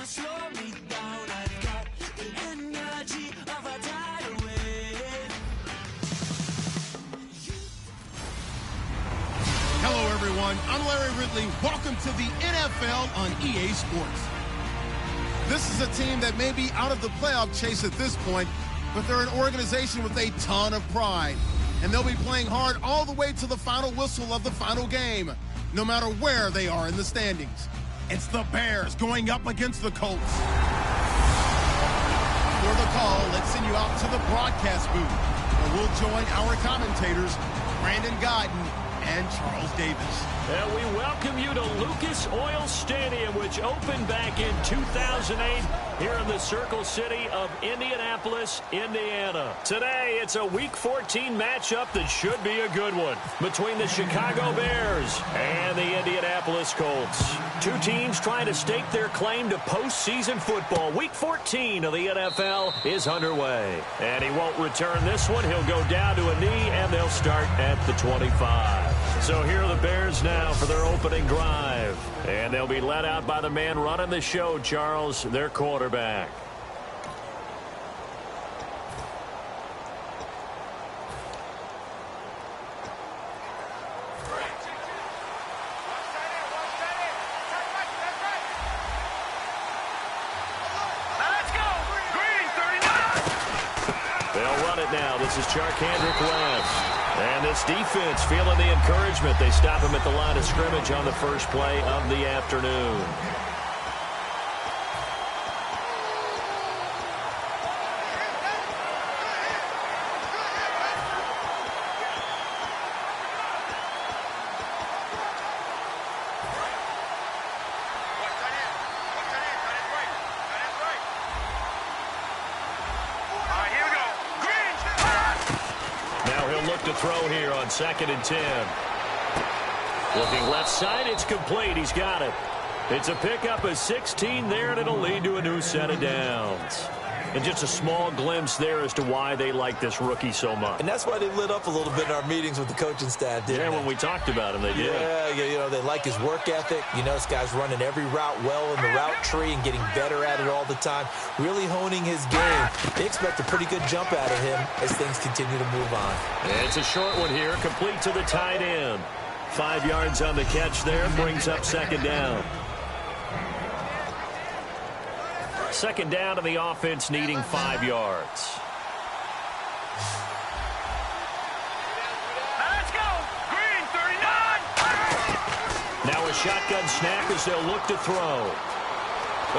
gonna slow me down. I've got the energy of a tidal wave. Hello, everyone. I'm Larry Ridley. Welcome to the NFL on EA Sports. This is a team that may be out of the playoff chase at this point, but they're an organization with a ton of pride. And they'll be playing hard all the way to the final whistle of the final game, no matter where they are in the standings. It's the Bears going up against the Colts. For the call, let's send you out to the broadcast booth, where we'll join our commentators, Brandon Godden and Charles Davis. And we welcome you to Lucas Oil Stadium, which opened back in 2008 here in the Circle City of Indianapolis, Indiana. Today, it's a Week 14 matchup that should be a good one between the Chicago Bears and the Indianapolis Colts. Two teams trying to stake their claim to postseason football. Week 14 of the NFL is underway. And he won't return this one. He'll go down to a knee, and they'll start at the 25. So here are the Bears now for their opening drive. And they'll be led out by the man running the show, Charles, their quarterback. They'll run it now. This is Charkandrick West. And this defense feeling the encouragement. They stop him at the line of scrimmage on the first play of the afternoon. To throw here on 2nd and 10. Looking left side, it's complete. He's got it. It's a pickup of 16 there, and it'll lead to a new set of downs. And just a small glimpse there as to why they like this rookie so much. And that's why they lit up a little bit in our meetings with the coaching staff, didn't they? When we talked about him, they did. Yeah, you know, they like his work ethic. You know, this guy's running every route well in the route tree and getting better at it all the time, really honing his game. They expect a pretty good jump out of him as things continue to move on. And it's a short one here, complete to the tight end. 5 yards on the catch there, brings up 2nd down. 2nd down to the offense, needing 5 yards. Let's go! Green, 39! Now a shotgun snap as they'll look to throw.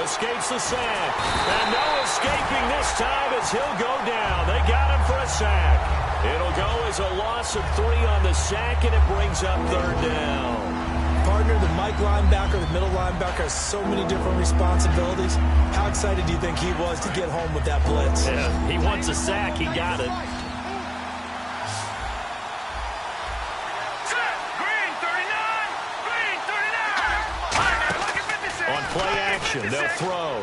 Escapes the sack. And no escaping this time as he'll go down. They got him for a sack. It'll go as a loss of 3 on the sack, and it brings up 3rd down. Partner, the Mike linebacker, the middle linebacker has so many different responsibilities. How excited do you think he was to get home with that blitz? Yeah, he wants a sack. He got it. Green, 39! Green, 39! On play action, they'll throw.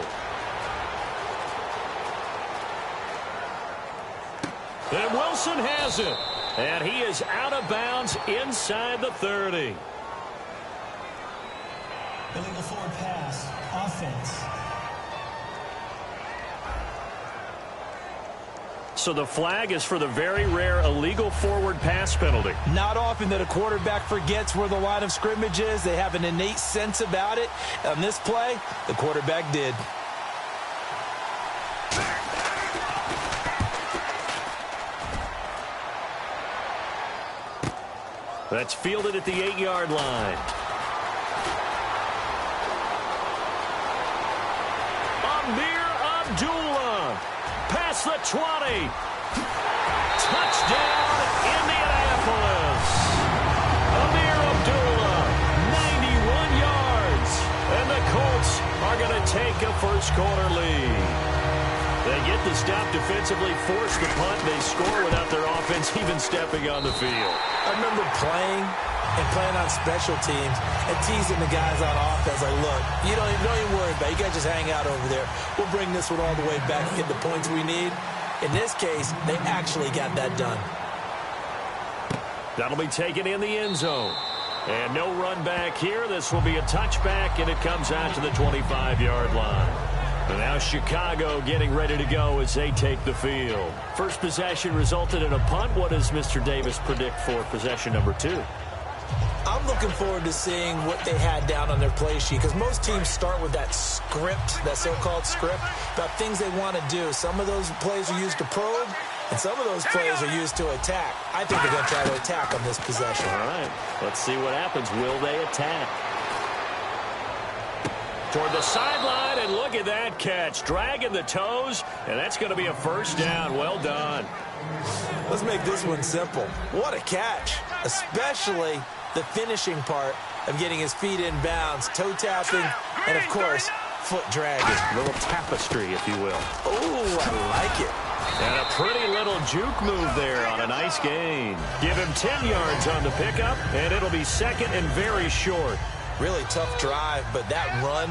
And Wilson has it. And he is out of bounds inside the 30. Illegal forward pass, offense. So the flag is for the very rare illegal forward pass penalty. Not often that a quarterback forgets where the line of scrimmage is. They have an innate sense about it. On this play, the quarterback did. That's fielded at the 8-yard line. Abdullah, past the 20. Touchdown, Indianapolis. Abdullah, 91 yards. And the Colts are going to take a first-quarter lead. They get the stop defensively, force the punt. They score without their offense even stepping on the field. I remember playing on special teams and teasing the guys on offense. Like, look, you don't even worry about it. You guys just hang out over there. We'll bring this one all the way back and get the points we need. In this case, they actually got that done. That'll be taken in the end zone. And no run back here. This will be a touchback, and it comes out to the 25-yard line. And now Chicago getting ready to go as they take the field. First possession resulted in a punt. What does Mr. Davis predict for possession number 2? I'm looking forward to seeing what they had down on their play sheet, because most teams start with that script, that so-called script, about things they want to do. Some of those plays are used to probe, and some of those plays are used to attack. I think they're going to try to attack on this possession. All right, let's see what happens. Will they attack? Toward the sideline, and look at that catch. Dragging the toes, and that's going to be a first down. Well done. Let's make this one simple. What a catch, especially the finishing part of getting his feet in bounds, toe tapping, and, of course, foot dragging. A little tapestry, if you will. Oh, I like it. And a pretty little juke move there on a nice gain. Give him 10 yards on the pickup, and it'll be second and very short. Really tough drive, but that run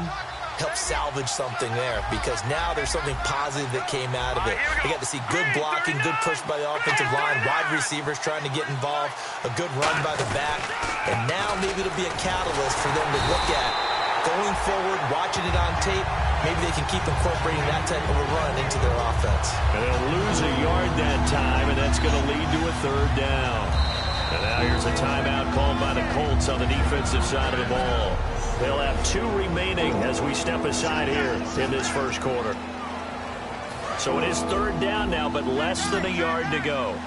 helped salvage something there, because now there's something positive that came out of it. They got to see good blocking, good push by the offensive line, wide receivers trying to get involved, a good run by the back, and now maybe it'll be a catalyst for them to look at going forward, watching it on tape. Maybe they can keep incorporating that type of a run into their offense. And they'll lose a yard that time, and that's going to lead to a third down. And now here's a timeout called by the Colts on the defensive side of the ball. They'll have 2 remaining as we step aside here in this first quarter. So it is third down now, but less than a yard to go.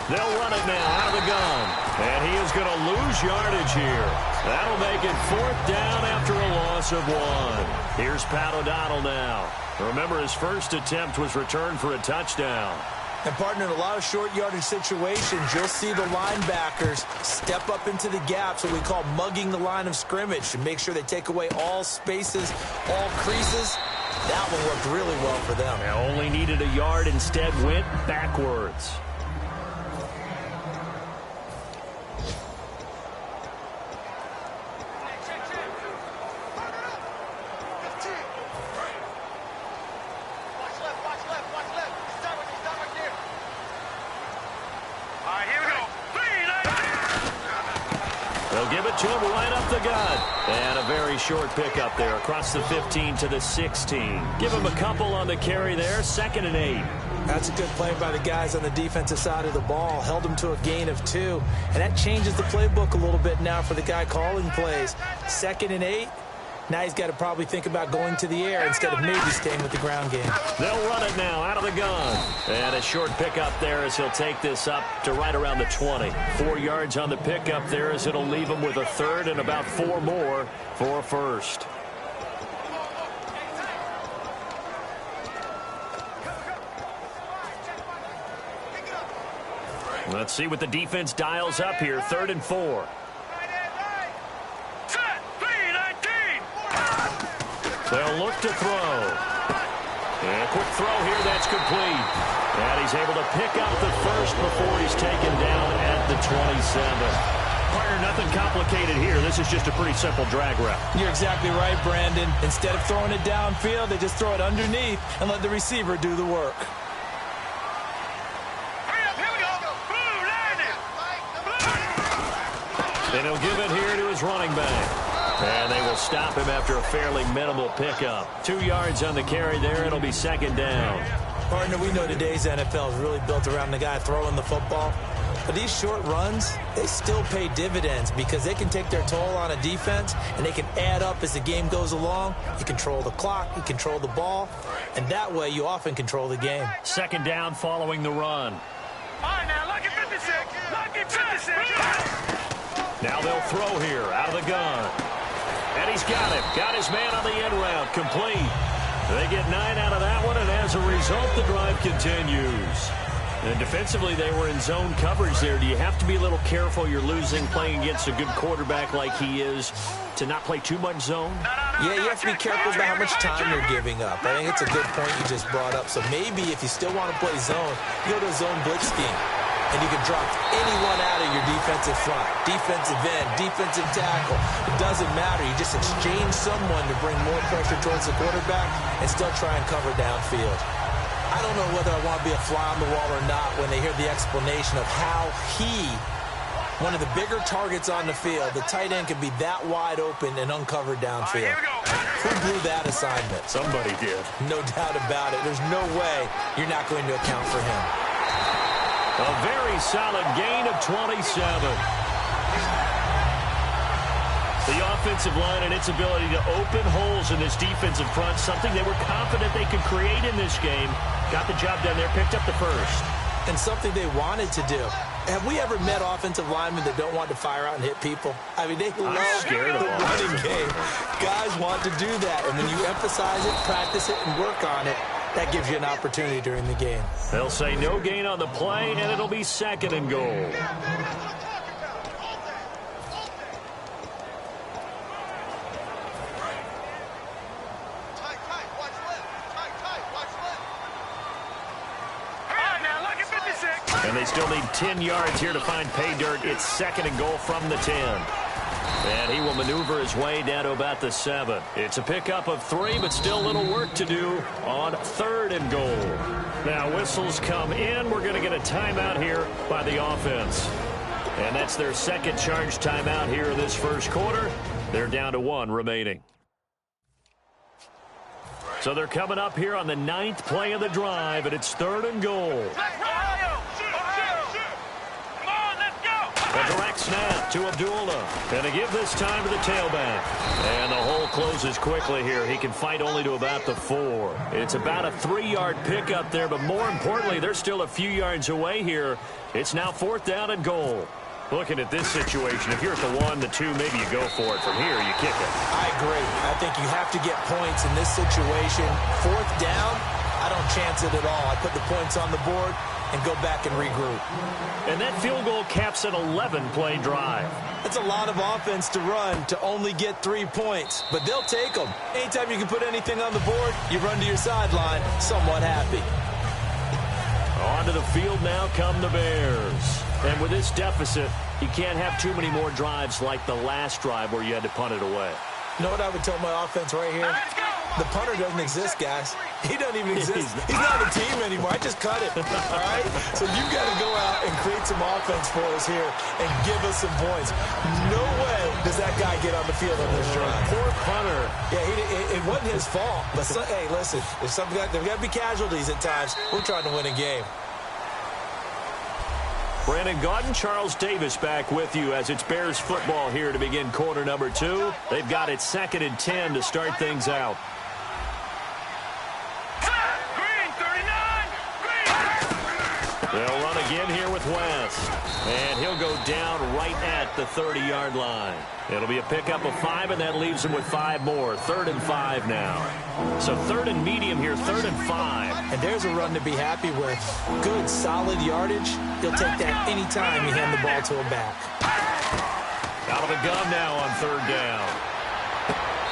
They'll run it now out of the gun. And he is going to lose yardage here. That'll make it fourth down after a loss of 1. Here's Pat O'Donnell now. Remember, his first attempt was returned for a touchdown. And, partner, in a lot of short yardage situations, you'll see the linebackers step up into the gaps, what we call mugging the line of scrimmage, to make sure they take away all spaces, all creases. That one worked really well for them. They only needed a yard, instead went backwards. They'll give it to him right up the gut. And a very short pickup there across the 15 to the 16. Give him a couple on the carry there. 2nd and 8. That's a good play by the guys on the defensive side of the ball. Held him to a gain of 2. And that changes the playbook a little bit now for the guy calling plays. 2nd and 8. Now he's got to probably think about going to the air instead of maybe staying with the ground game. They'll run it now out of the gun. And a short pickup there as he'll take this up to right around the 20. 4 yards on the pickup there as it'll leave him with a third and about 4 more for a first. Let's see what the defense dials up here. 3rd and 4. They'll look to throw. And a quick throw here, that's complete. And he's able to pick up the first before he's taken down at the 27. Partner, nothing complicated here. This is just a pretty simple drag route. You're exactly right, Brandon. Instead of throwing it downfield, they just throw it underneath and let the receiver do the work. And he'll give it here to his running back. And they will stop him after a fairly minimal pickup. 2 yards on the carry there. It'll be 2nd down. Partner, we know today's NFL is really built around the guy throwing the football. But these short runs, they still pay dividends because they can take their toll on a defense, and they can add up as the game goes along. You control the clock, you control the ball, and that way you often control the game. 2nd down following the run. All right, now, lucky 56. Lucky 56. Now they'll throw here out of the gun. And he's got him. Got his man on the end route. Complete. They get 9 out of that one, and as a result, the drive continues. And defensively, they were in zone coverage there. Do you have to be a little careful? You're losing playing against a good quarterback like he is to not play too much zone? Yeah, you have to be careful about how much time you're giving up. I think it's a good point you just brought up. So maybe if you still want to play zone, you go to a zone blitz scheme. And you can drop anyone out of your defensive front, defensive end, defensive tackle. It doesn't matter. You just exchange someone to bring more pressure towards the quarterback and still try and cover downfield. I don't know whether I want to be a fly on the wall or not when they hear the explanation of how he One of the bigger targets on the field. The tight end can be that wide open and uncovered downfield. Who blew that assignment? Somebody did. No doubt about it. There's no way you're not going to account for him. A very solid gain of 27. The offensive line and its ability to open holes in this defensive front, something they were confident they could create in this game. Got the job done there, picked up the first. And something they wanted to do. Have we ever met offensive linemen that don't want to fire out and hit people? I mean, they love the running game. Guys want to do that, and when you emphasize it, practice it, and work on it, that gives you an opportunity during the game. They'll say no gain on the play, and it'll be 2nd and goal. And they still need 10 yards here to find pay dirt. It's 2nd and goal from the 10. And he will maneuver his way down to about the 7. It's a pickup of 3, but still a little work to do on 3rd and goal. Now whistles come in. We're going to get a timeout here by the offense. And that's their 2nd charge timeout here in this first quarter. They're down to 1 remaining. So they're coming up here on the 9th play of the drive, and it's 3rd and goal. A direct snap to Abdullah. And to give this time to the tailback. And the hole closes quickly here. He can fight only to about the 4. It's about a 3-yard pickup there, but more importantly, they're still a few yards away here. It's now 4th down and goal. Looking at this situation, if you're at the 1, the 2, maybe you go for it. From here, you kick it. I agree. I think you have to get points in this situation. 4th down, I don't chance it at all. I put the points on the board and go back and regroup. And that field goal caps an 11-play drive. That's a lot of offense to run to only get 3 points, but they'll take them. Anytime you can put anything on the board, you run to your sideline somewhat happy. Onto the field now come the Bears. And with this deficit, you can't have too many more drives like the last drive where you had to punt it away. You know what I would tell my offense right here? The punter doesn't exist, guys. He doesn't even exist. He's not a team anymore. I just cut it, all right? So you've got to go out and create some offense for us here and give us some points. No way does that guy get on the field on this drive. Poor punter. Yeah, it wasn't his fault. But, hey, listen, there's got to be casualties at times. We're trying to win a game. Brandon Gaudin, Charles Davis back with you as it's Bears football here to begin quarter number 2. They've got it 2nd and 10 to start things out. They'll run again here with West. And he'll go down right at the 30-yard line. It'll be a pickup of 5, and that leaves him with 5 more. 3rd and 5 now. So 3rd and medium here, 3rd and 5. And there's a run to be happy with. Good, solid yardage. He'll take that anytime you hand the ball to him back. Out of the gun now on 3rd down.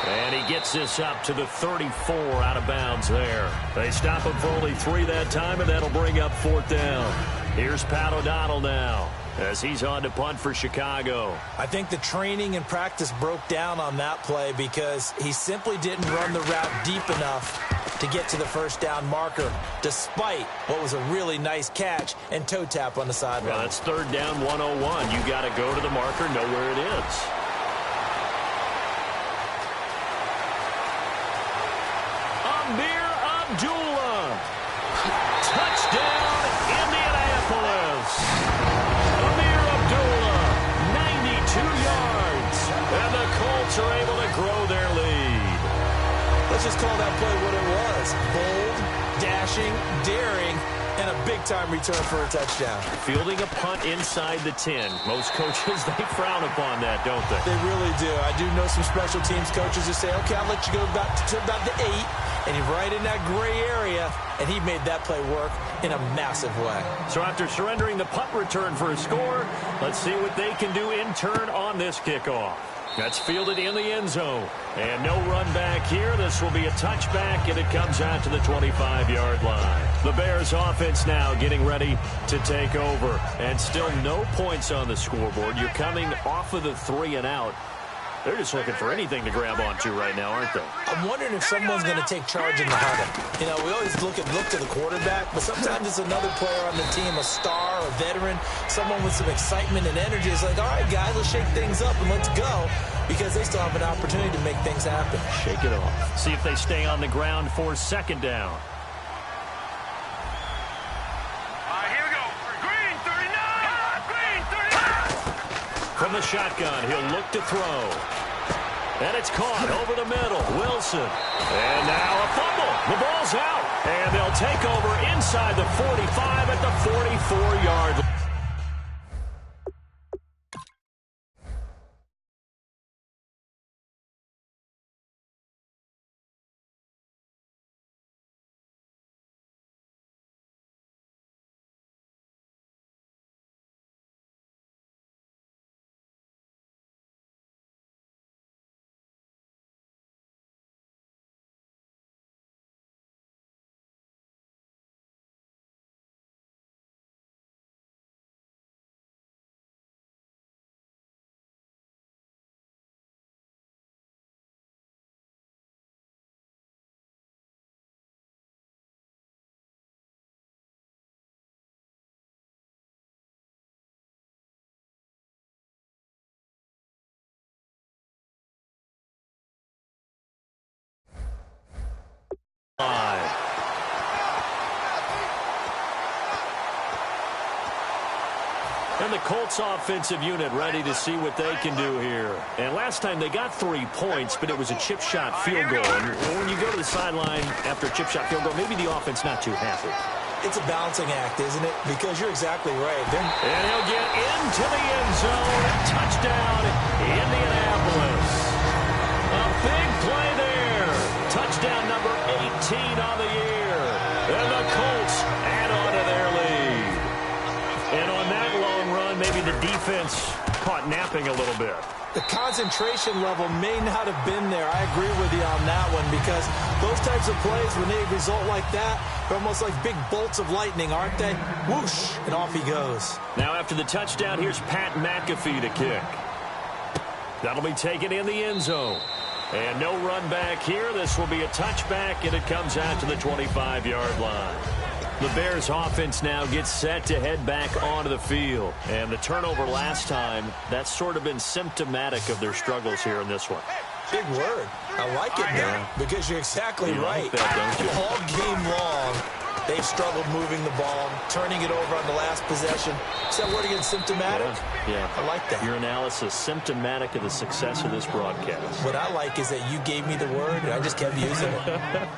And he gets this up to the 34 out of bounds there. They stop him for only 3 that time, and that'll bring up 4th down. Here's Pat O'Donnell now as he's on to punt for Chicago. I think the training and practice broke down on that play because he simply didn't run the route deep enough to get to the 1st down marker, despite what was a really nice catch and toe tap on the sideline. Yeah, that's 3rd down 101. You got to go to the marker, know where it is. Amir Abdullah. Touchdown, Indianapolis. Amir Abdullah, 92 yards. And the Colts are able to grow their lead. Let's just call that play what it was. Bold, dashing, daring, and a big-time return for a touchdown. Fielding a punt inside the 10. Most coaches, they frown upon that, don't they? They really do. I do know some special teams coaches who say, okay, I'll let you go to about the 8. And he's right in that gray area, and he made that play work in a massive way. So after surrendering the punt return for a score, let's see what they can do in turn on this kickoff. That's fielded in the end zone. And no run back here. This will be a touchback, and it comes out to the 25-yard line. The Bears offense now getting ready to take over. And still no points on the scoreboard. You're coming off of the 3 and out. They're just looking for anything to grab onto right now, aren't they? I'm wondering if someone's going to take charge in the huddle. You know, we always look to the quarterback, but sometimes it's another player on the team, a star, a veteran, someone with some excitement and energy. It's like, all right, guys, let's shake things up and let's go, because they still have an opportunity to make things happen. Shake it off. See if they stay on the ground for second down. Here we go. Green 39. Green 39. From the shotgun, he'll look to throw. And it's caught over the middle. Wilson. And now a fumble. The ball's out. And they'll take over inside the 45 at the 44-yard line. And the Colts offensive unit ready to see what they can do here. And last time they got 3 points, but it was a chip shot field goal. And when you go to the sideline after a chip shot field goal, maybe the offense not too happy. It's a balancing act, isn't it? Because you're exactly right. And he'll get into the end zone. Touchdown, Indianapolis. A big play there. Touchdown number 18 on the year. And the Colts add on to their lead. And on that long run, maybe the defense caught napping a little bit. The concentration level may not have been there. I agree with you on that one, because those types of plays, when they result like that, they're almost like big bolts of lightning, aren't they? Whoosh, and off he goes. Now after the touchdown, here's Pat McAfee to kick. That'll be taken in the end zone. And no run back here. This will be a touchback, and it comes out to the 25-yard line. The Bears offense now gets set to head back onto the field. And the turnover last time, that's sort of been symptomatic of their struggles here in this one. Big word. I like it now, because you're exactly right. Like that, don't you? All game long, they've struggled moving the ball, turning it over on the last possession. Is that word again, symptomatic? Yeah. I like that. Your analysis, symptomatic of the success of this broadcast. What I like is that you gave me the word, and I just kept using it.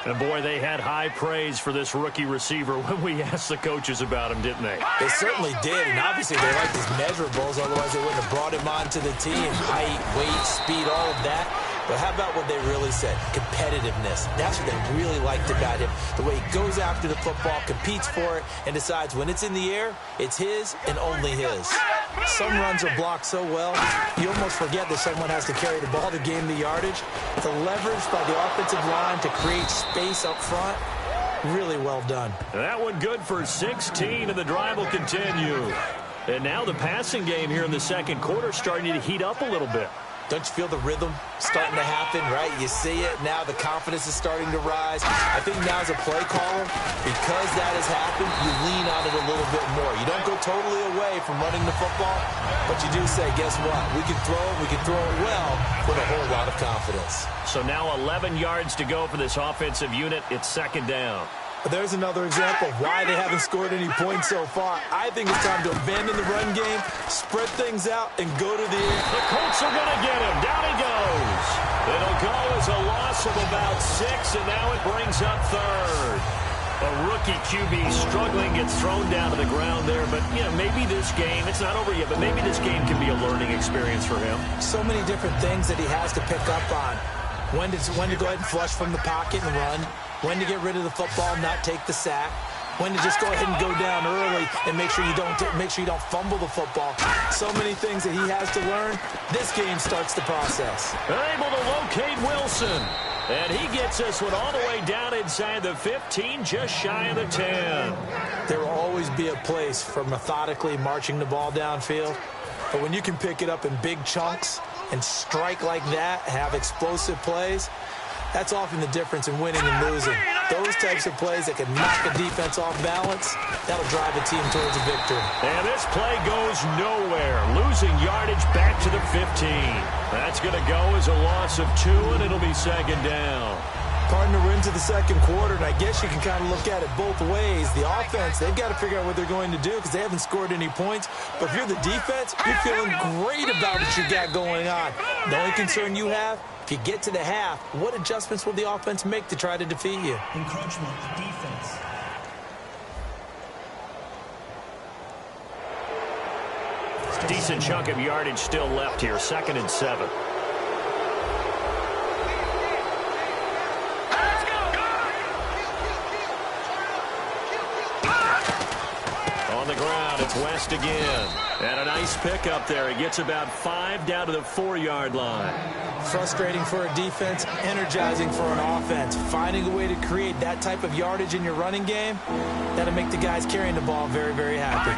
And, boy, they had high praise for this rookie receiver when we asked the coaches about him, didn't they? They certainly did, and obviously they like his measurables, otherwise they wouldn't have brought him onto the team. Height, weight, speed, all of that. But how about what they really said? Competitiveness. That's what they really liked about him. The way he goes after the football, competes for it, and decides when it's in the air, it's his and only his. Some runs are blocked so well, you almost forget that someone has to carry the ball to gain the yardage. The leverage by the offensive line to create space up front, really well done. That one good for 16, and the drive will continue. And now the passing game here in the second quarter starting to heat up a little bit. Don't you feel the rhythm starting to happen, right? You see it. Now the confidence is starting to rise. I think now as a play caller, because that has happened, you lean on it a little bit more. You don't go totally away from running the football, but you do say, guess what? We can throw it well with a whole lot of confidence. So now 11 yards to go for this offensive unit. It's second down. There's another example of why they haven't scored any points so far. I think it's time to abandon the run game, spread things out, and go to the air. The Colts are going to get him. Down he goes. It'll go as a loss of about 6, and now it brings up third. A rookie QB struggling, gets thrown down to the ground there. But, you know, maybe this game, it's not over yet, but maybe this game can be a learning experience for him. So many different things that he has to pick up on. When to go ahead and flush from the pocket and run. When to get rid of the football, not take the sack. When to just go ahead and go down early and make sure you don't fumble the football. So many things that he has to learn. This game starts the process. They're able to locate Wilson. And he gets this one all the way down inside the 15, just shy of the 10. There will always be a place for methodically marching the ball downfield. But when you can pick it up in big chunks, and strike like that, have explosive plays, that's often the difference in winning and losing. Those types of plays that can knock a defense off balance, that'll drive a team towards a victory. And this play goes nowhere. Losing yardage back to the 15. That's going to go as a loss of 2, and it'll be second down. Partner, we're into the second quarter, and I guess you can kind of look at it both ways. The offense, they've got to figure out what they're going to do because they haven't scored any points. But if you're the defense, you're feeling great about what you got going on. The only concern you have, if you get to the half, what adjustments will the offense make to try to defeat you? Encroachment, defense. Decent chunk of yardage still left here. 2nd and 7. On the ground, it's West again. And a nice pick up there. He gets about 5 down to the 4-yard line. Frustrating for a defense, energizing for an offense. Finding a way to create that type of yardage in your running game, that'll make the guys carrying the ball very, very happy.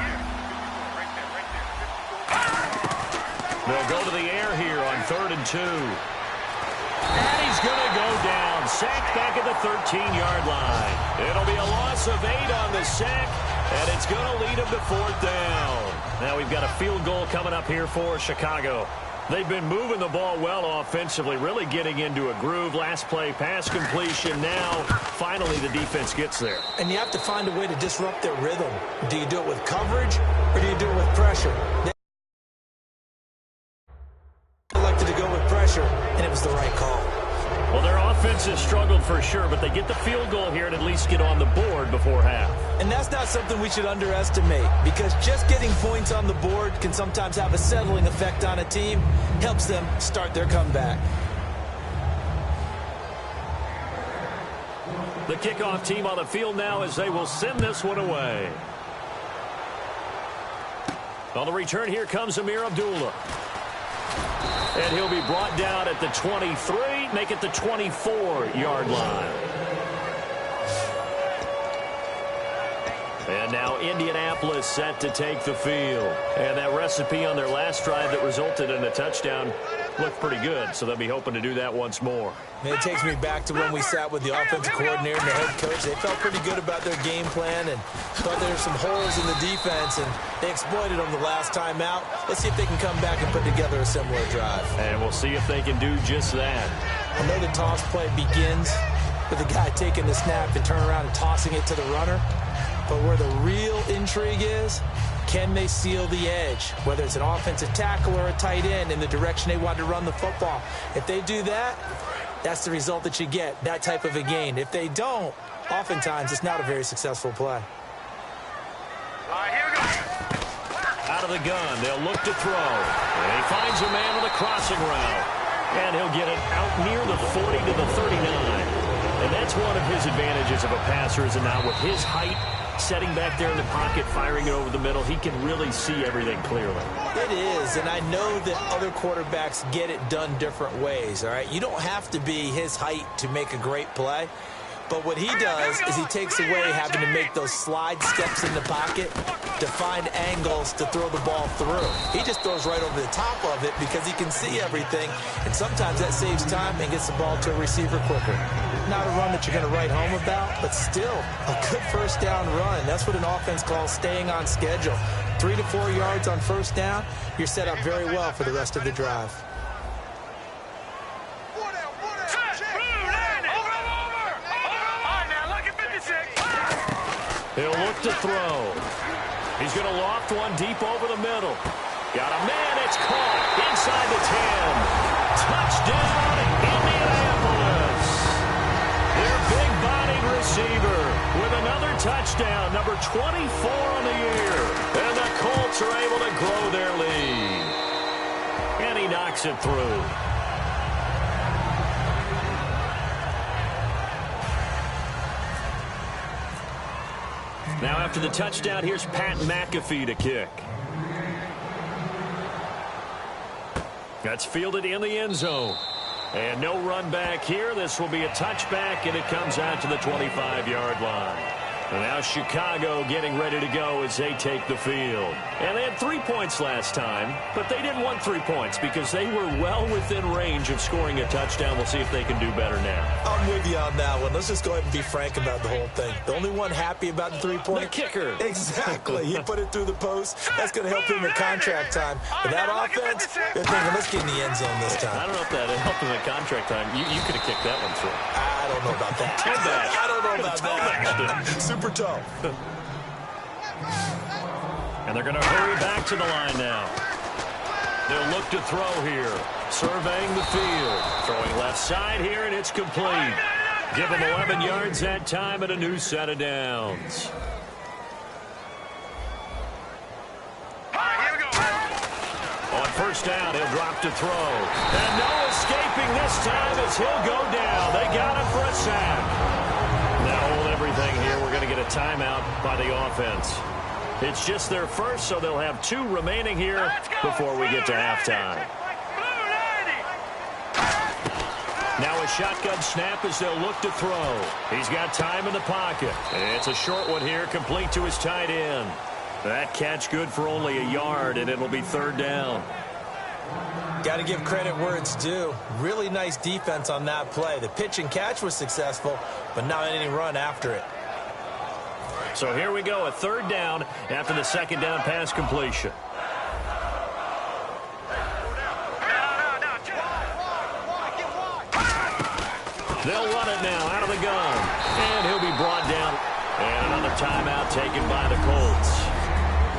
They'll go to the air here on 3rd and 2. And he's going to go down. Sacked back at the 13-yard line. It'll be a loss of 8 on the sack, and it's going to lead him to 4th down. Now we've got a field goal coming up here for Chicago. They've been moving the ball well offensively, really getting into a groove. Last play, pass completion. Now, finally, the defense gets there. And you have to find a way to disrupt their rhythm. Do you do it with coverage, or do you do it with pressure? They elected to go with pressure, and it was the right call. Well, their offense has struggled for sure, but they get the field goal here and at least get on the board before half. And that's not something we should underestimate, because just getting points on the board can sometimes have a settling effect on a team, helps them start their comeback. The kickoff team on the field now as they will send this one away. On the return, here comes Amir Abdullah. And he'll be brought down at the 23, make it the 24-yard line. And now Indianapolis set to take the field. And that recipe on their last drive that resulted in a touchdown looked pretty good, so they'll be hoping to do that once more. And it takes me back to when we sat with the offensive coordinator and the head coach. They felt pretty good about their game plan and thought there were some holes in the defense, and they exploited them the last time out. Let's see if they can come back and put together a similar drive. And we'll see if they can do just that. I know the toss play begins with the guy taking the snap and turning around and tossing it to the runner. But where the real intrigue is, can they seal the edge? Whether it's an offensive tackle or a tight end in the direction they want to run the football. If they do that, that's the result that you get, that type of a gain. If they don't, oftentimes it's not a very successful play. Here we go. Out of the gun, they'll look to throw. And he finds a man with a crossing route. And he'll get it out near the 40 to the 39. And that's one of his advantages of a passer, is now with his height, setting back there in the pocket, firing it over the middle, he can really see everything clearly. It is, and I know that other quarterbacks get it done different ways, all right? You don't have to be his height to make a great play. But what he does is he takes away having to make those slide steps in the pocket to find angles to throw the ball through. He just throws right over the top of it because he can see everything, and sometimes that saves time and gets the ball to a receiver quicker. Not a run that you're going to write home about, but still a good first down run. That's what an offense calls staying on schedule. 3 to 4 yards on first down, you're set up very well for the rest of the drive. He'll look to throw. He's going to loft one deep over the middle. Got a man, it's caught inside the 10. Touchdown, Indianapolis. Their big-bodied receiver with another touchdown, number 24 on the year. And the Colts are able to grow their lead. And he knocks it through. Now after the touchdown, here's Pat McAfee to kick. That's fielded in the end zone. And no run back here. This will be a touchback, and it comes out to the 25-yard line. And now Chicago getting ready to go as they take the field. And they had 3 points. points last time, but they didn't want 3 points because they were well within range of scoring a touchdown. We'll see if they can do better now. I'm with you on that one. Let's just go ahead and be frank about the whole thing. The only one happy about the 3-point? The kicker. Exactly. He put it through the post. That's going to help him in contract time. But that offense, they're thinking, let's get in the end zone this time. I don't know if that helped him in contract time. You could have kicked that one through. I don't know about that. I don't know about that. Super tough. And they're going to hurry back to the line now. They'll look to throw here. Surveying the field. Throwing left side here, and it's complete. Give him 11 yards that time and a new set of downs. On first down, he'll drop to throw. And no escaping this time as he'll go down. They got him for a sack. Now hold everything here. We're going to get a timeout by the offense. It's just their first, so they'll have 2 remaining here before we get to halftime. Now a shotgun snap as they'll look to throw. He's got time in the pocket. It's a short one here, complete to his tight end. That catch good for only a yard, and it'll be 3rd down. Got to give credit where it's due. Really nice defense on that play. The pitch and catch was successful, but not any run after it. So here we go, a 3rd down after the 2nd down pass completion. They'll run it now out of the gun. And he'll be brought down. And another timeout taken by the Colts.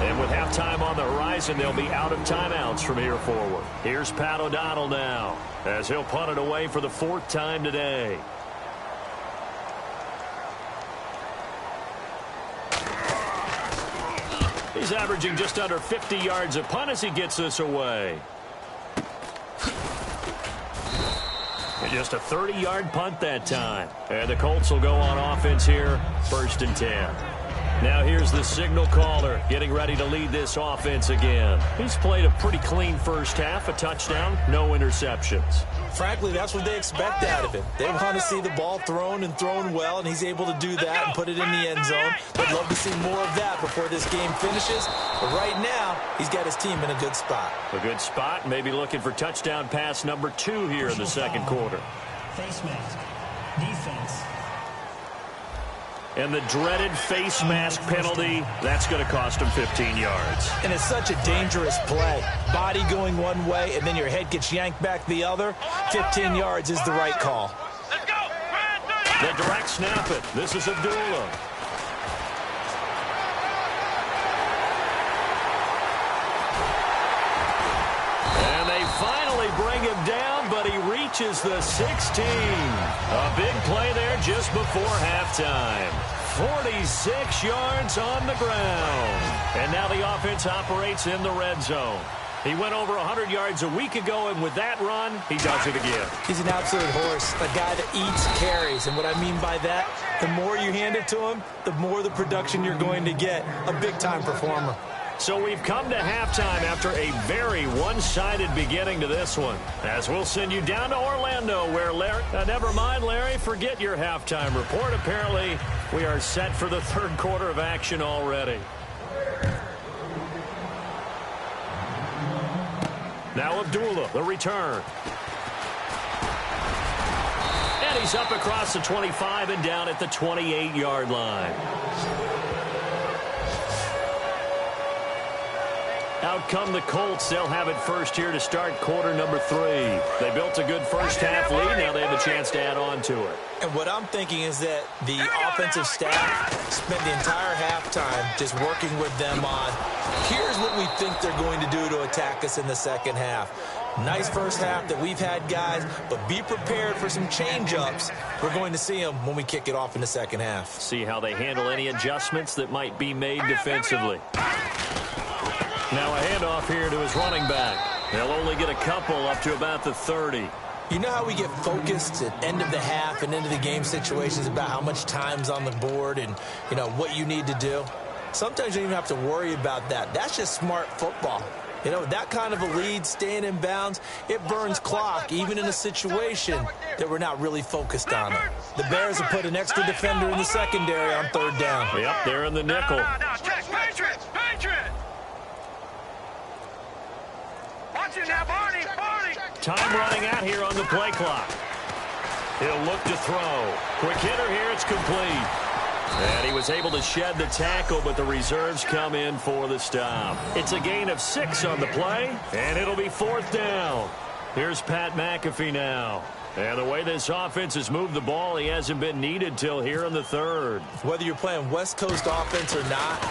And with halftime on the horizon, they'll be out of timeouts from here forward. Here's Pat O'Donnell now as he'll punt it away for the 4th time today. He's averaging just under 50 yards a punt as he gets this away. And just a 30-yard punt that time. And the Colts will go on offense here, 1st and 10. Now here's the signal caller getting ready to lead this offense again. He's played a pretty clean first half, a touchdown, no interceptions. Frankly, that's what they expect out of him. They want to see the ball thrown and thrown well, and he's able to do that and put it in the end zone. They'd love to see more of that before this game finishes. But right now, he's got his team in a good spot. A good spot, maybe looking for touchdown pass number 2 here in the 2nd quarter. Face mask. Defense. And the dreaded face mask penalty, that's going to cost him 15 yards. And it's such a dangerous play. Body going one way, and then your head gets yanked back the other. 15 yards is the right call. Let's go. The direct snap it. This is Abdullah. And they finally bring him down, but he reaches the 16. A big play there just before halftime. 46 yards on the ground. And now the offense operates in the red zone. He went over 100 yards a week ago, and with that run, he does it again. He's an absolute horse, a guy that eats carries. And what I mean by that, the more you hand it to him, the more the production you're going to get. A big-time performer. So we've come to halftime after a very one-sided beginning to this one. As we'll send you down to Orlando where Larry... never mind, Larry, forget your halftime report. Apparently, we are set for the 3rd quarter of action already. Now Abdullah, the return. And he's up across the 25 and down at the 28-yard line. Out come the Colts. They'll have it first here to start quarter number 3. They built a good first half lead. Now they have a chance to add on to it. And what I'm thinking is that the offensive staff spent the entire halftime just working with them on, here's what we think they're going to do to attack us in the 2nd half. Nice first half that we've had, guys, but be prepared for some change-ups. We're going to see them when we kick it off in the 2nd half. See how they handle any adjustments that might be made defensively. Now a handoff here to his running back. They'll only get a couple up to about the 30. You know how we get focused at end of the half and into the game situations about how much time's on the board and, you know, what you need to do? Sometimes you don't even have to worry about that. That's just smart football. You know, that kind of a lead, staying in bounds, it burns clock, even in a situation that we're not really focused on it. The Bears have put an extra defender in the secondary on 3rd down. Yep, they're in the nickel. Patriots. Watch it now, Barney. Time running out here on the play clock. He'll look to throw. Quick hitter here. It's complete. And he was able to shed the tackle, but the reserves come in for the stop. It's a gain of 6 on the play, and it'll be 4th down. Here's Pat McAfee now. And the way this offense has moved the ball, he hasn't been needed till here in the 3rd. Whether you're playing West Coast offense or not,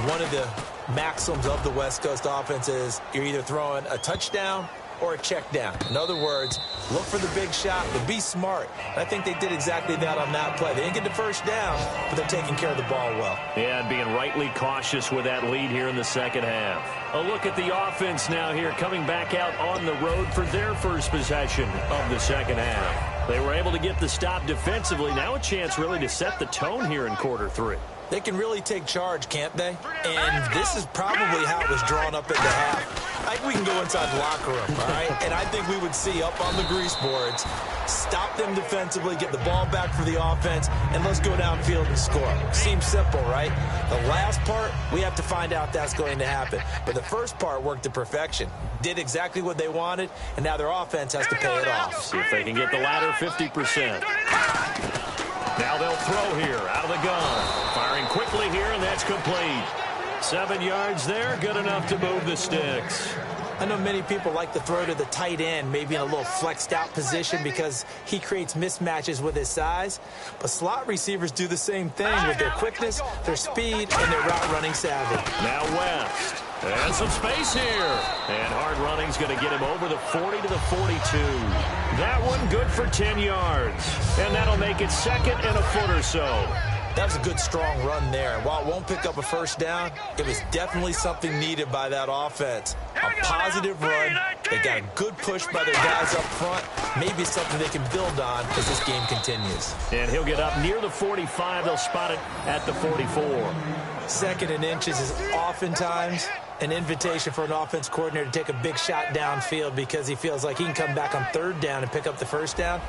one of the maxims of the West Coast offense is you're either throwing a touchdown or a check down. In other words, look for the big shot, but be smart. And I think they did exactly that on that play. They didn't get the first down, but they're taking care of the ball well. Yeah, and being rightly cautious with that lead here in the second half. A look at the offense now here, coming back out on the road for their first possession of the second half. They were able to get the stop defensively. Now a chance really to set the tone here in quarter 3. They can really take charge, can't they? And this is probably how it was drawn up at the half. I think we can go inside the locker room, all right? And I think we would see up on the grease boards, stop them defensively, get the ball back for the offense, and let's go downfield and score. Seems simple, right? The last part, we have to find out that's going to happen. But the first part worked to perfection. Did exactly what they wanted, and now their offense has to pay it off. See if they can get the latter 50%. Now they'll throw here out of the gun. Firing quickly here, and that's complete. 7 yards there, good enough to move the sticks. I know many people like to throw to the tight end, maybe in a little flexed out position because he creates mismatches with his size. But slot receivers do the same thing with their quickness, their speed, and their route running savvy. Now West. And some space here. And hard running's going to get him over the 40 to the 42. That one good for 10 yards. And that'll make it 2nd and a foot or so. That was a good, strong run there. While it won't pick up a first down, it was definitely something needed by that offense. A positive run. They got a good push by their guys up front. Maybe something they can build on as this game continues. And he'll get up near the 45. They'll spot it at the 44. 2nd and inches is oftentimes an invitation for an offense coordinator to take a big shot downfield because he feels like he can come back on 3rd down and pick up the first down.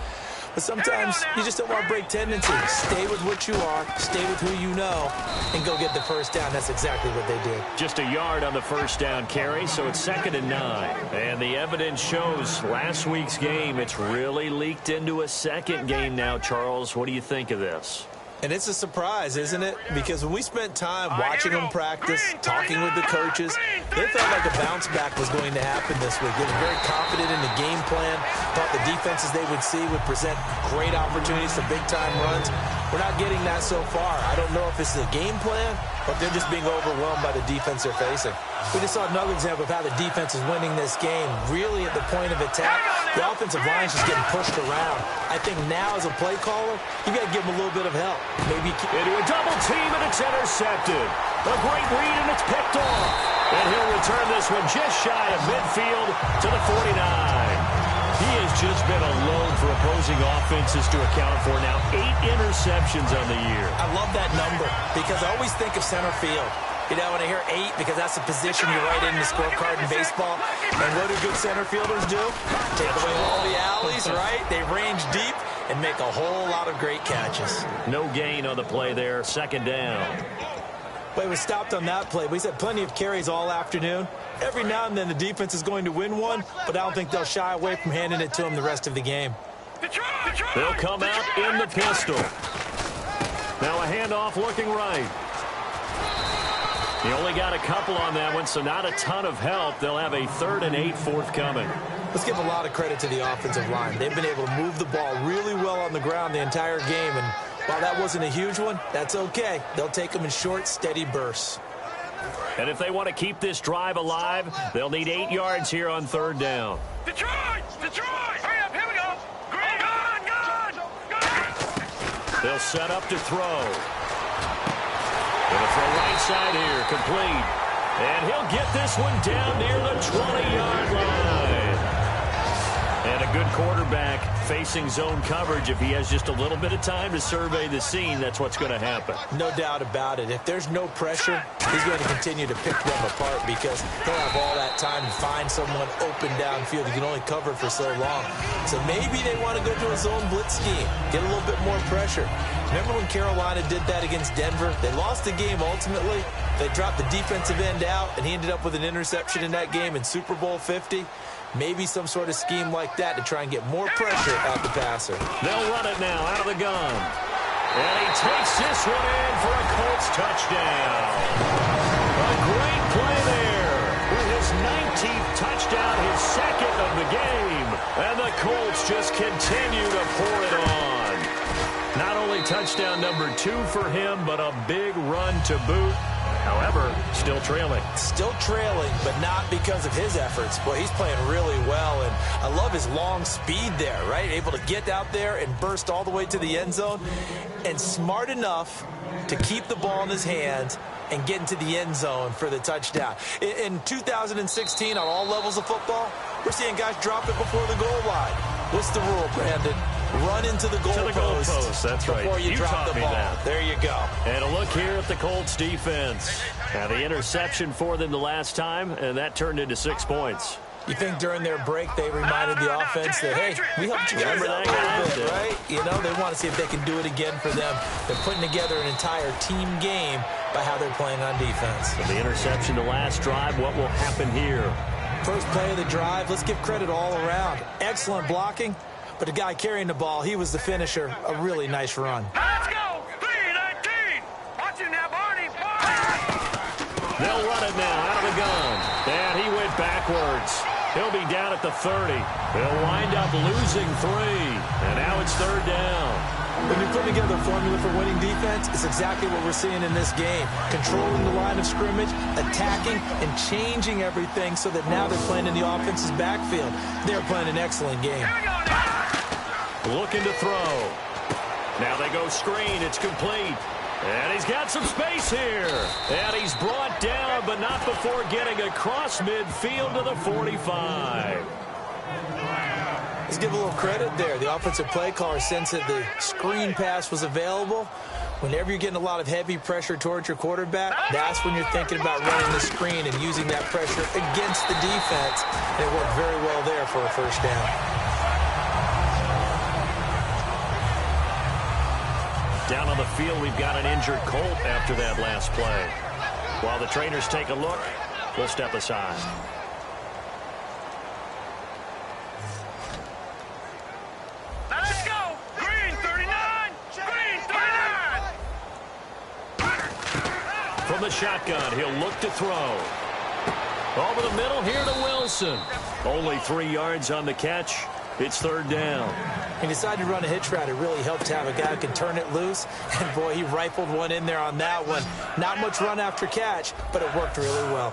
But sometimes you just don't want to break tendencies. Stay with what you are, stay with who you know, and go get the first down. That's exactly what they did. Just a yard on the first down carry, so it's 2nd and 9. And the evidence shows last week's game, it's really leaked into a second game now, Charles. What do you think of this? And it's a surprise, isn't it? Because when we spent time watching them practice, talking with the coaches, they felt like a bounce back was going to happen this week. They were very confident in the game plan, thought the defenses they would see would present great opportunities for big-time runs. We're not getting that so far. I don't know if it's the game plan, but they're just being overwhelmed by the defense they're facing. We just saw another example of how the defense is winning this game. Really at the point of attack, the offensive line is just getting pushed around. I think now as a play caller, you got to give them a little bit of help. Maybe into a double team, and it's intercepted. A great read, and it's picked off. And he'll return this one just shy of midfield to the 49. He has just been alone for opposing offenses to account for now 8 interceptions on the year. I love that number because I always think of center field. You know, when I hear 8, because that's the position you write in the scorecard in baseball. And what do good center fielders do? Take away all the alleys, right? They range deep and make a whole lot of great catches. No gain on the play there, 2nd down. But it was stopped on that play. We've had plenty of carries all afternoon. Every now and then the defense is going to win one, but I don't think they'll shy away from handing it to them the rest of the game. They'll come out in the pistol. Now a handoff looking right. He only got a couple on that one, so not a ton of help. They'll have a 3rd and 8 forthcoming. Let's give a lot of credit to the offensive line. They've been able to move the ball really well on the ground the entire game, and while that wasn't a huge one, that's okay. They'll take them in short, steady bursts. And if they want to keep this drive alive, they'll need 8 yards here on 3rd down. Detroit! Hurry up, here we go! Gone! They'll set up to throw. Gonna throw right side here, complete. And he'll get this one down near the 20-yard line. And a good quarterback facing zone coverage, if he has just a little bit of time to survey the scene, that's what's going to happen. No doubt about it. If there's no pressure, he's going to continue to pick them apart because he'll have all that time to find someone open downfield. He can only cover for so long. So maybe they want to go to a zone blitz scheme, get a little bit more pressure. Remember when Carolina did that against Denver? They lost the game ultimately. They dropped the defensive end out, and he ended up with an interception in that game in Super Bowl 50. Maybe some sort of scheme like that to try and get more pressure at the passer. They'll run it now out of the gun. And he takes this one in for a Colts touchdown. A great play there with his 19th touchdown, his second of the game. And the Colts just continue to pour it on. Not only touchdown number 2 for him, but a big run to boot. However, still trailing. Still trailing, but not because of his efforts. Boy, he's playing really well, and I love his long speed there, right? Able to get out there and burst all the way to the end zone, and smart enough to keep the ball in his hands and get into the end zone for the touchdown. In 2016, on all levels of football, we're seeing guys drop it before the goal line. What's the rule, Brandon? Run into the goalpost. That's right. Before you drop the ball. That. There you go. And a look here at the Colts defense. Now the interception for them the last time, and that turned into 6 points. You think during their break they reminded the offense that, hey, we helped you guys out a little bit, right? You know, they want to see if they can do it again for them. They're putting together an entire team game by how they're playing on defense. So the interception the last drive, what will happen here? First play of the drive, let's give credit all around. Excellent blocking, but the guy carrying the ball, he was the finisher. A really nice run. Let's go! 3-19! Watch it now, Barney! They'll run it now out of the gun. And he went backwards. He'll be down at the 30. They'll wind up losing 3. And now it's 3rd down. When you put together a formula for winning defense, it's exactly what we're seeing in this game. Controlling the line of scrimmage, attacking, and changing everything so that now they're playing in the offense's backfield. They're playing an excellent game. Looking to throw. Now they go screen. It's complete. And he's got some space here. And he's brought down, but not before getting across midfield to the 45. Let's give a little credit there. The offensive play caller sensed that the screen pass was available. Whenever you're getting a lot of heavy pressure towards your quarterback, that's when you're thinking about running the screen and using that pressure against the defense. And it worked very well there for a first down. Down on the field, we've got an injured Colt after that last play. While the trainers take a look, we'll step aside. Now let's go! Green 39! Green 39! From the shotgun, he'll look to throw. Over the middle here to Wilson. Only 3 yards on the catch. It's 3rd down. He decided to run a hitch route. It really helped to have a guy who can turn it loose. And, boy, he rifled one in there on that one. Not much run after catch, but it worked really well.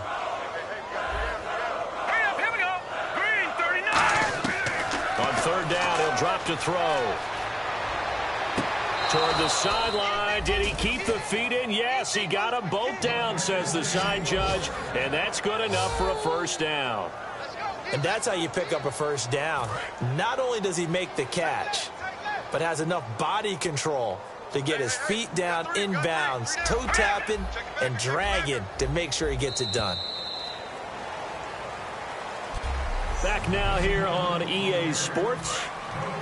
Hurry up, here we go! Green 39! On 3rd down, he'll drop to throw. Toward the sideline. Did he keep the feet in? Yes, he got them both down, says the side judge. And that's good enough for a first down. And that's how you pick up a first down. Not only does he make the catch, but has enough body control to get his feet down inbounds, toe tapping and dragging to make sure he gets it done. Back now here on EA Sports.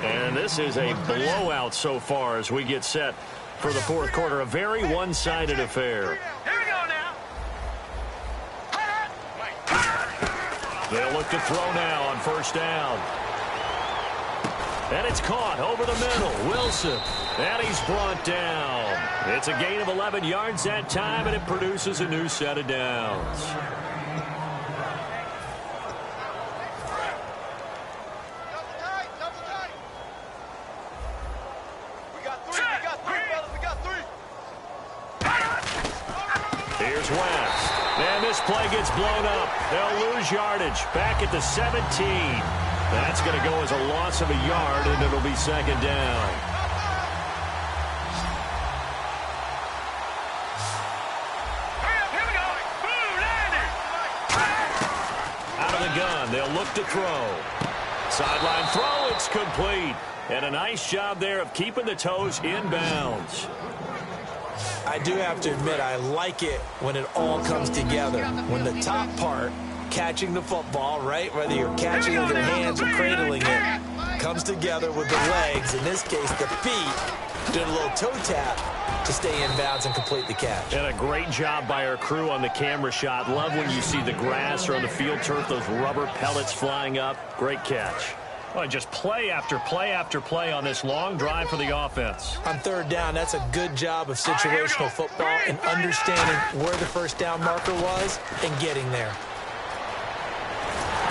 And this is a blowout so far as we get set for the 4th quarter. A very one-sided affair. Here we go now! They'll look to throw now on 1st down. And it's caught over the middle. Wilson. And he's brought down. It's a gain of 11 yards that time, and it produces a new set of downs. Here's West. And this play gets blown up. They'll lose yardage. Back at the 17. That's going to go as a loss of a yard, and it'll be 2nd down. Hurry up, here we go! Boom, landed! Out of the gun. They'll look to throw. Sideline throw, it's complete. And a nice job there of keeping the toes in bounds. I do have to admit, I like it when it all comes together. When the top part, catching the football, right, whether you're catching it with your hands or cradling it, comes together with the legs, in this case the feet, doing a little toe tap to stay in bounds and complete the catch. And a great job by our crew on the camera shot. Love when you see the grass or on the field turf, those rubber pellets flying up. Great catch. Well, just play after play after play on this long drive for the offense. On third down, that's a good job of situational football and understanding where the first down marker was and getting there.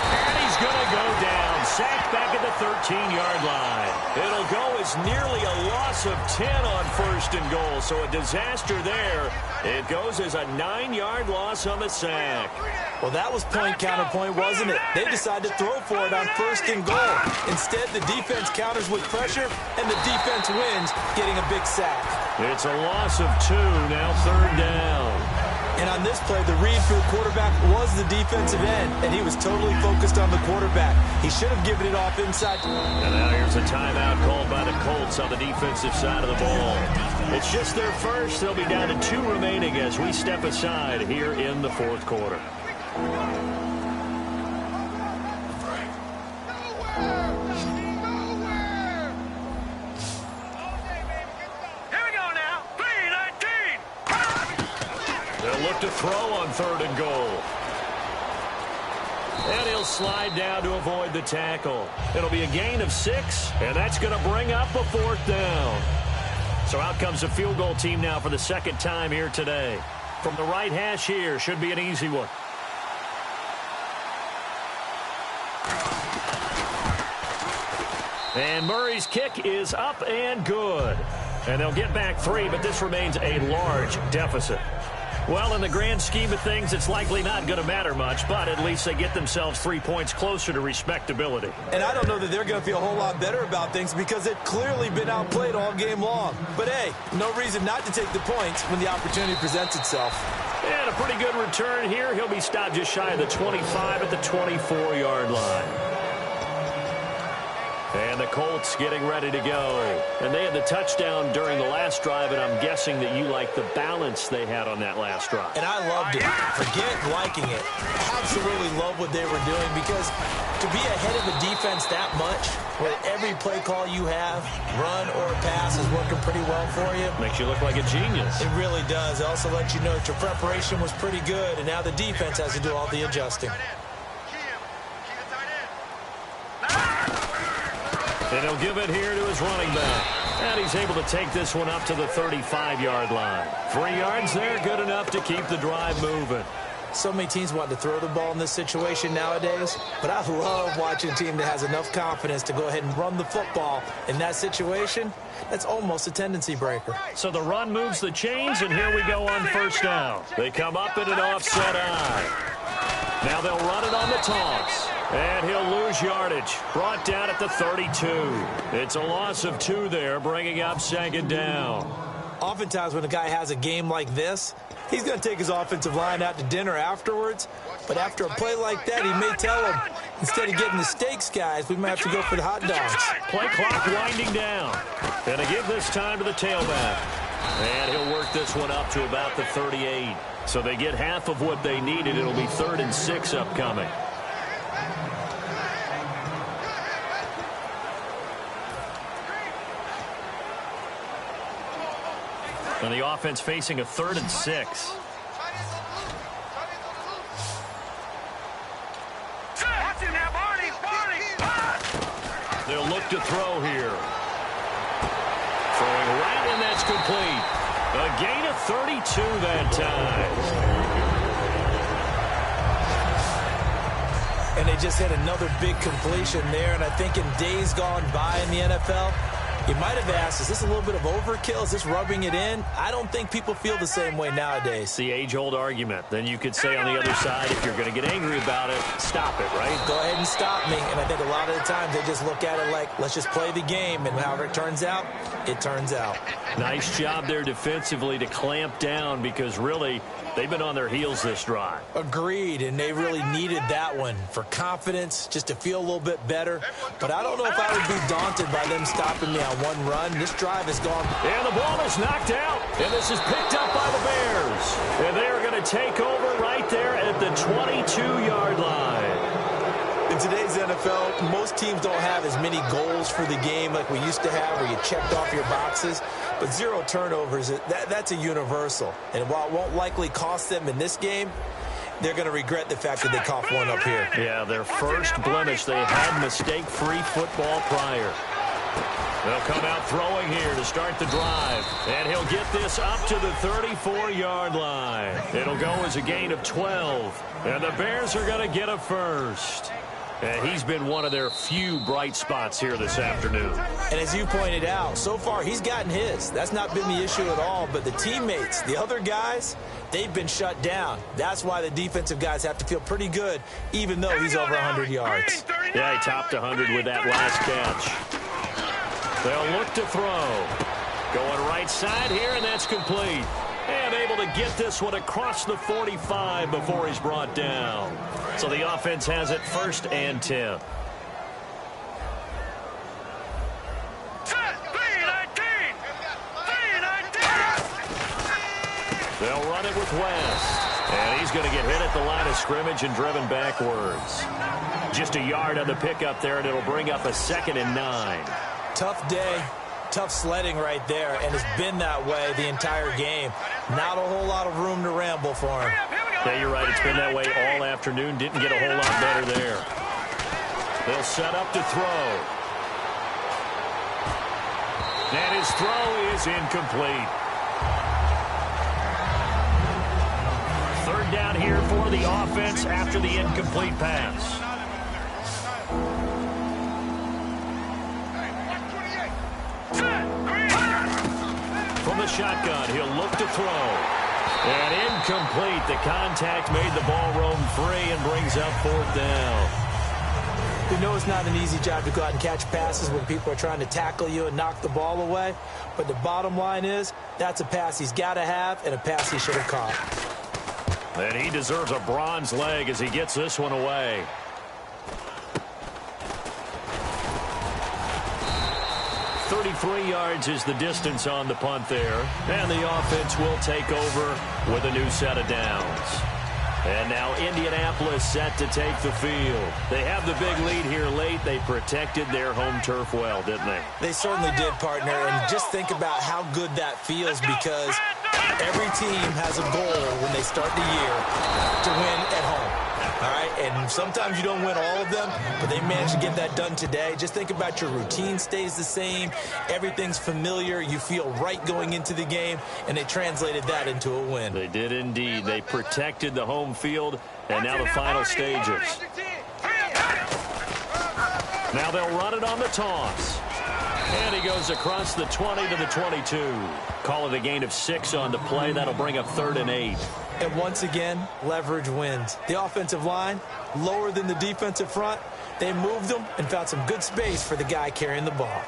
And he's going to go down. Sacked back at the 13-yard line. It'll go as nearly a loss of 10 on first and goal. So a disaster there. It goes as a 9-yard loss on the sack. Well, that was point counterpoint, wasn't it? They decided to throw for it on first and goal. Instead, the defense counters with pressure, and the defense wins, getting a big sack. It's a loss of 2, now third down. And on this play, the read for the quarterback was the defensive end, and he was totally focused on the quarterback. He should have given it off inside. And now here's a timeout called by the Colts on the defensive side of the ball. It's just their first. They'll be down to 2 remaining as we step aside here in the fourth quarter. Look to throw on third and goal. And he'll slide down to avoid the tackle. It'll be a gain of 6, and that's going to bring up a fourth down. So out comes the field goal team now for the second time here today. From the right hash here, should be an easy one. And Murray's kick is up and good. And they'll get back 3, but this remains a large deficit. Well, in the grand scheme of things, it's likely not going to matter much, but at least they get themselves 3 points closer to respectability. And I don't know that they're going to feel a whole lot better about things because they've clearly been outplayed all game long. But, hey, no reason not to take the points when the opportunity presents itself. And a pretty good return here. He'll be stopped just shy of the 25 at the 24-yard line. And the Colts getting ready to go. And they had the touchdown during the last drive, and I'm guessing that you like the balance they had on that last drive. And I loved it. Forget liking it. Absolutely love what they were doing because to be ahead of the defense that much, where every play call you have, run or pass, is working pretty well for you. Makes you look like a genius. It really does. It also lets you know that your preparation was pretty good, and now the defense has to do all the adjusting. And he'll give it here to his running back. And he's able to take this one up to the 35-yard line. 3 yards there, good enough to keep the drive moving. So many teams want to throw the ball in this situation nowadays, but I love watching a team that has enough confidence to go ahead and run the football. In that situation, that's almost a tendency breaker. So the run moves the chains, and here we go on first down. They come up in an offset eye. Now they'll run it on the toss. And he'll lose yardage. Brought down at the 32. It's a loss of 2 there, bringing up second down. Oftentimes when a guy has a game like this, he's going to take his offensive line out to dinner afterwards. But after a play like that, he may tell him, instead of getting the steaks, guys, we might have to go for the hot dogs. Play clock winding down. And to give this time to the tailback. And he'll work this one up to about the 38. So they get half of what they needed. It'll be 3rd and 6 upcoming. And the offense facing a 3rd and 6. They'll look to throw here. Throwing right, and that's complete. A gain of 32 that time. And they just had another big completion there, and I think in days gone by in the NFL, You might have asked, is this a little bit of overkill? Is this rubbing it in? I don't think people feel the same way nowadays. It's the age-old argument. Then you could say on the other side, if you're going to get angry about it, stop it, right? Go ahead and stop me. And I think a lot of the times they just look at it like, let's just play the game. And however it turns out, it turns out. Nice job there defensively to clamp down because really they've been on their heels this drive. Agreed, and they really needed that one for confidence, just to feel a little bit better. But I don't know if I would be daunted by them stopping me on one run. This drive is gone. And the ball is knocked out, and this is picked up by the Bears. And they are going to take over right there at the 22-yard line. In today's NFL, most teams don't have as many goals for the game like we used to have where you checked off your boxes. But 0 turnovers, that's a universal. And while it won't likely cost them in this game, they're going to regret the fact that they coughed one up here. Yeah, their first blemish. They had mistake-free football prior. They'll come out throwing here to start the drive. And he'll get this up to the 34-yard line. It'll go as a gain of 12. And the Bears are going to get a first. And he's been one of their few bright spots here this afternoon. And as you pointed out, so far he's gotten his. That's not been the issue at all. But the teammates, the other guys, they've been shut down. That's why the defensive guys have to feel pretty good, even though he's over 100 yards. Yeah, he topped 100 with that last catch. They'll look to throw. Going right side here, and that's complete. And able to get this one across the 45 before he's brought down. So the offense has it 1st and 10. They'll run it with West. And he's going to get hit at the line of scrimmage and driven backwards. Just a yard on the pickup there, and it'll bring up a 2nd and 9. Tough day. Tough sledding right there, and it's been that way the entire game. Not a whole lot of room to ramble for him. Yeah, you're right. It's been that way all afternoon. Didn't get a whole lot better there. They'll set up to throw. And his throw is incomplete. 3rd down here for the offense after the incomplete pass. From the shotgun, he'll look to throw. And incomplete. The contact made the ball roam free and brings up 4th down. You know it's not an easy job to go out and catch passes when people are trying to tackle you and knock the ball away. But the bottom line is, that's a pass he's got to have and a pass he should have caught. And he deserves a bronze leg as he gets this one away. 33 yards is the distance on the punt there. And the offense will take over with a new set of downs. And now Indianapolis set to take the field. They have the big lead here late. They protected their home turf well, didn't they? They certainly did, partner. And just think about how good that feels because every team has a goal when they start the year to win at home. All right, and sometimes you don't win all of them, but they managed to get that done today. Just think about your routine stays the same. Everything's familiar. You feel right going into the game, and they translated that into a win. They did indeed. They protected the home field, and now the final stages. Now they'll run it on the toss. And he goes across the 20 to the 22. Call it a gain of 6 on the play. That'll bring up 3rd and 8. And once again, leverage wins. The offensive line, lower than the defensive front. They moved them and found some good space for the guy carrying the ball.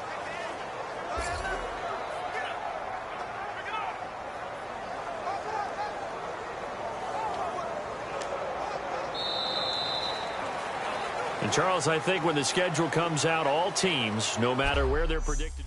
And Charles, I think when the schedule comes out, all teams, no matter where they're predicted